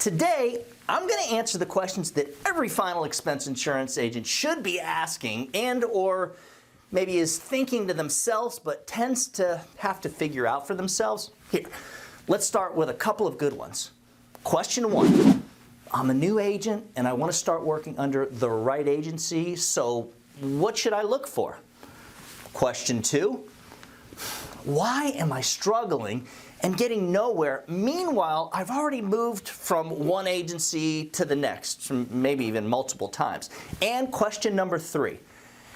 Today, I'm going to answer the questions that every final expense insurance agent should be asking and or maybe is thinking to themselves but tends to have to figure out for themselves. Here, let's start with a couple of good ones. Question one, I'm a new agent and I want to start working under the right agency, so what should I look for? Question two, why am I struggling and getting nowhere? Meanwhile, I've already moved from one agency to the next, maybe even multiple times. And question number three,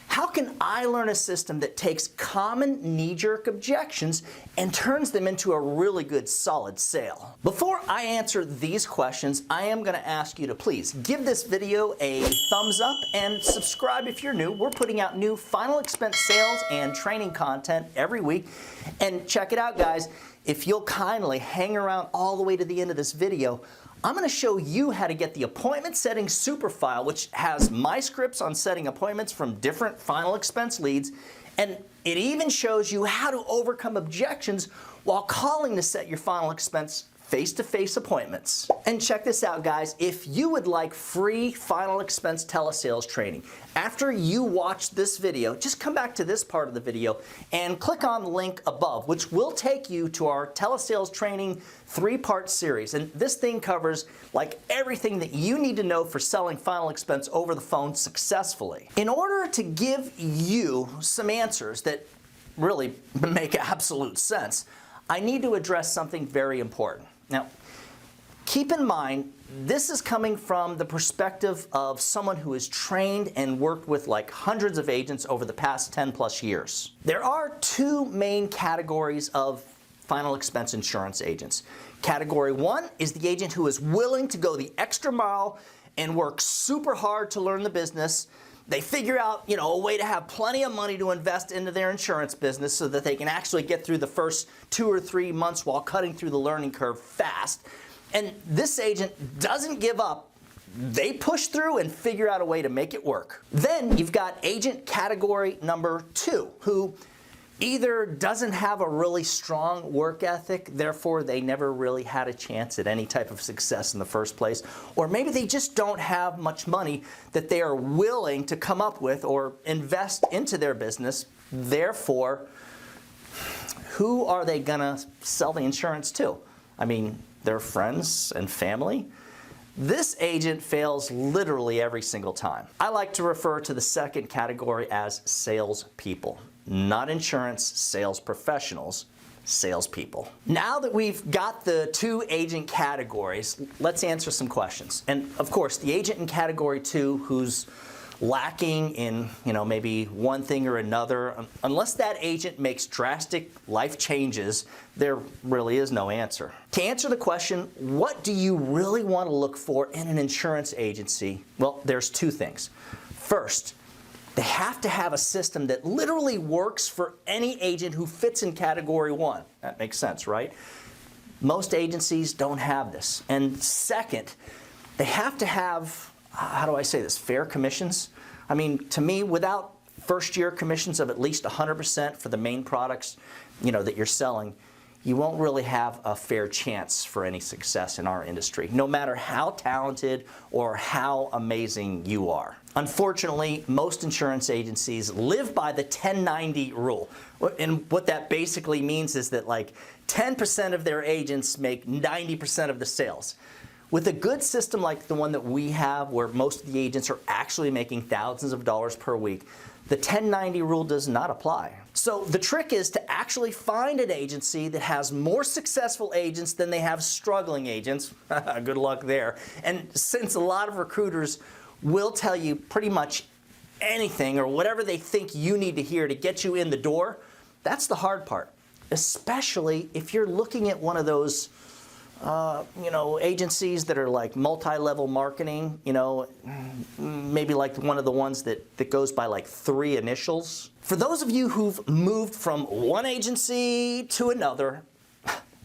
how can I learn a system that takes common knee-jerk objections and turns them into a really good solid sale? Before I answer these questions, I am going to ask you to please give this video a thumbs up and subscribe if you're new. We're putting out new final expense sales and training content every week. And check it out, guys. If you'll kindly hang around all the way to the end of this video, I'm going to show you how to get the appointment setting super file, which has my scripts on setting appointments from different final expense leads, and it even shows you how to overcome objections while calling to set your final expense face-to-face appointments. And check this out, guys. If you would like free final expense telesales training, after you watch this video, just come back to this part of the video and click on the link above, which will take you to our telesales training 3-part series. And this thing covers like everything that you need to know for selling final expense over the phone successfully. In order to give you some answers that really make absolute sense, I need to address something very important. Now, keep in mind, this is coming from the perspective of someone who is trained and worked with like hundreds of agents over the past 10+ years. There are two main categories of final expense insurance agents. Category one is the agent who is willing to go the extra mile and work super hard to learn the business. They figure out, a way to have plenty of money to invest into their insurance business so that they can actually get through the first 2 or 3 months while cutting through the learning curve fast. And this agent doesn't give up. They push through and figure out a way to make it work. Then you've got agent category number two, who either doesn't have a really strong work ethic, therefore they never really had a chance at any type of success in the first place, or maybe they just don't have much money that they are willing to come up with or invest into their business. Therefore, who are they gonna sell the insurance to? I mean, their friends and family? This agent fails literally every single time. I like to refer to the second category as salespeople. Not insurance sales professionals, salespeople. Now that we've got the two agent categories, let's answer some questions. And of course, the agent in category two who's lacking in, maybe one thing or another, unless that agent makes drastic life changes, there really is no answer. To answer the question, what do you really want to look for in an insurance agency? Well, there's two things. First, they have to have a system that literally works for any agent who fits in category one. That makes sense, right? Most agencies don't have this. And second, they have to have, how do I say this, fair commissions? I mean, to me, without first-year commissions of at least 100% for the main products, that you're selling, you won't really have a fair chance for any success in our industry, no matter how talented or how amazing you are. Unfortunately, most insurance agencies live by the 1090 rule. And what that basically means is that like 10% of their agents make 90% of the sales. With a good system like the one that we have, where most of the agents are actually making thousands of dollars per week, the 1090 rule does not apply. So the trick is to actually find an agency that has more successful agents than they have struggling agents. Good luck there. And since a lot of recruiters will tell you pretty much anything or whatever they think you need to hear to get you in the door, that's the hard part. Especially if you're looking at one of those agencies that are like multi-level marketing, maybe like one of the ones that goes by like 3 initials. For those of you who've moved from one agency to another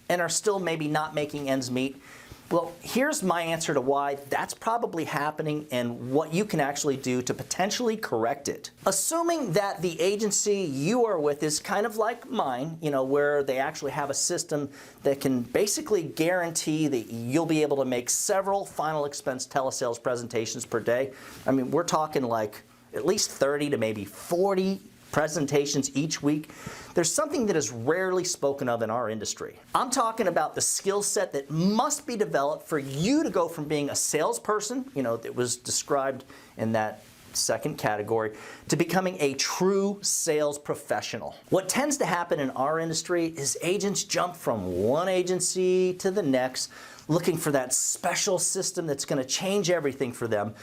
and are still maybe not making ends meet, Well, here's my answer to why that's probably happening and what you can actually do to potentially correct it. Assuming that the agency you are with is kind of like mine, where they actually have a system that can basically guarantee that you'll be able to make several final expense telesales presentations per day. I mean, we're talking like at least 30 to maybe 40 presentations each week. There's something that is rarely spoken of in our industry. I'm talking about the skill set that must be developed for you to go from being a salesperson, that was described in that second category, to becoming a true sales professional. What tends to happen in our industry is agents jump from one agency to the next, looking for that special system that's going to change everything for them,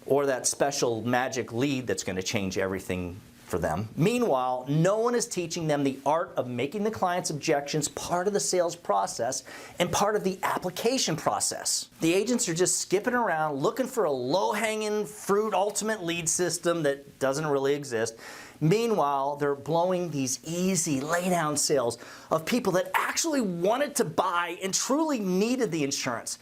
or that special magic lead that's going to change everything for them. Meanwhile, no one is teaching them the art of making the client's objections part of the sales process and part of the application process. The agents are just skipping around looking for a low-hanging fruit ultimate lead system that doesn't really exist. Meanwhile, they're blowing these easy lay-down sales of people that actually wanted to buy and truly needed the insurance.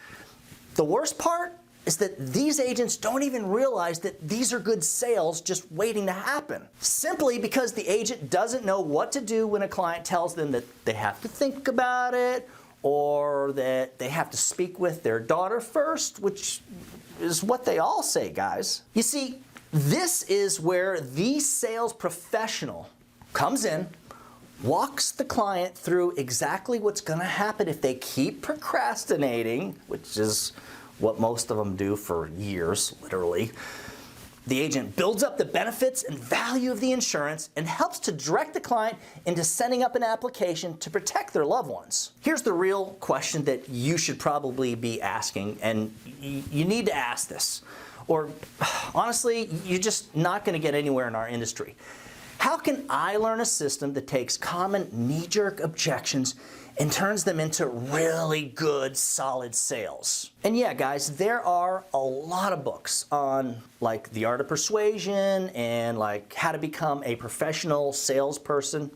The worst part is that these agents don't even realize that these are good sales just waiting to happen. Simply because the agent doesn't know what to do when a client tells them that they have to think about it, or that they have to speak with their daughter first, which is what they all say, guys. You see, this is where the sales professional comes in, walks the client through exactly what's going to happen if they keep procrastinating, which is what most of them do for years, literally. The agent builds up the benefits and value of the insurance and helps to direct the client into setting up an application to protect their loved ones. Here's the real question that you should probably be asking, and you need to ask this, or honestly, you're just not going to get anywhere in our industry. How can I learn a system that takes common knee-jerk objections and turns them into really good, solid sales? And yeah, guys, there are a lot of books on like the art of persuasion and like how to become a professional salesperson.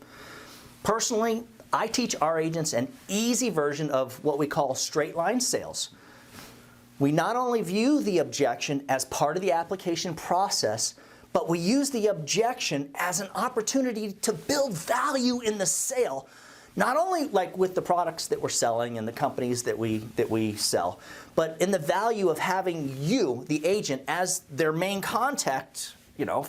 Personally, I teach our agents an easy version of what we call straight line sales. We not only view the objection as part of the application process, but we use the objection as an opportunity to build value in the sale. Not only like with the products that we're selling and the companies that we sell, but in the value of having you, the agent, as their main contact,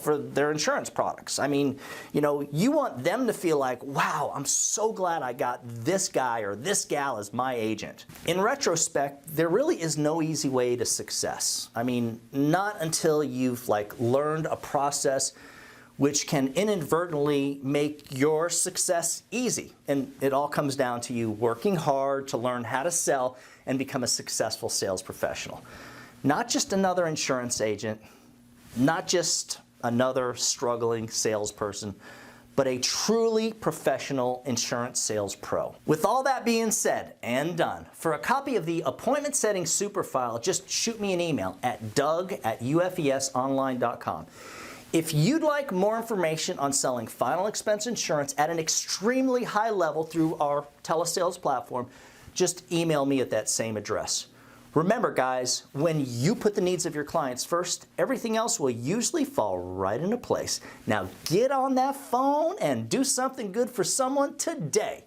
for their insurance products. I mean, you want them to feel like, wow, I'm so glad I got this guy or this gal as my agent. In retrospect, there really is no easy way to success. I mean, not until you've learned a process which can inadvertently make your success easy. And it all comes down to you working hard to learn how to sell and become a successful sales professional. Not just another insurance agent, not just another struggling salesperson, but a truly professional insurance sales pro. With all that being said and done, for a copy of the appointment setting super file, just shoot me an email at doug@ufesonline.com. If you'd like more information on selling final expense insurance at an extremely high level through our telesales platform, just email me at that same address. Remember, guys, when you put the needs of your clients first, everything else will usually fall right into place. Now get on that phone and do something good for someone today.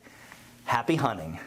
Happy hunting.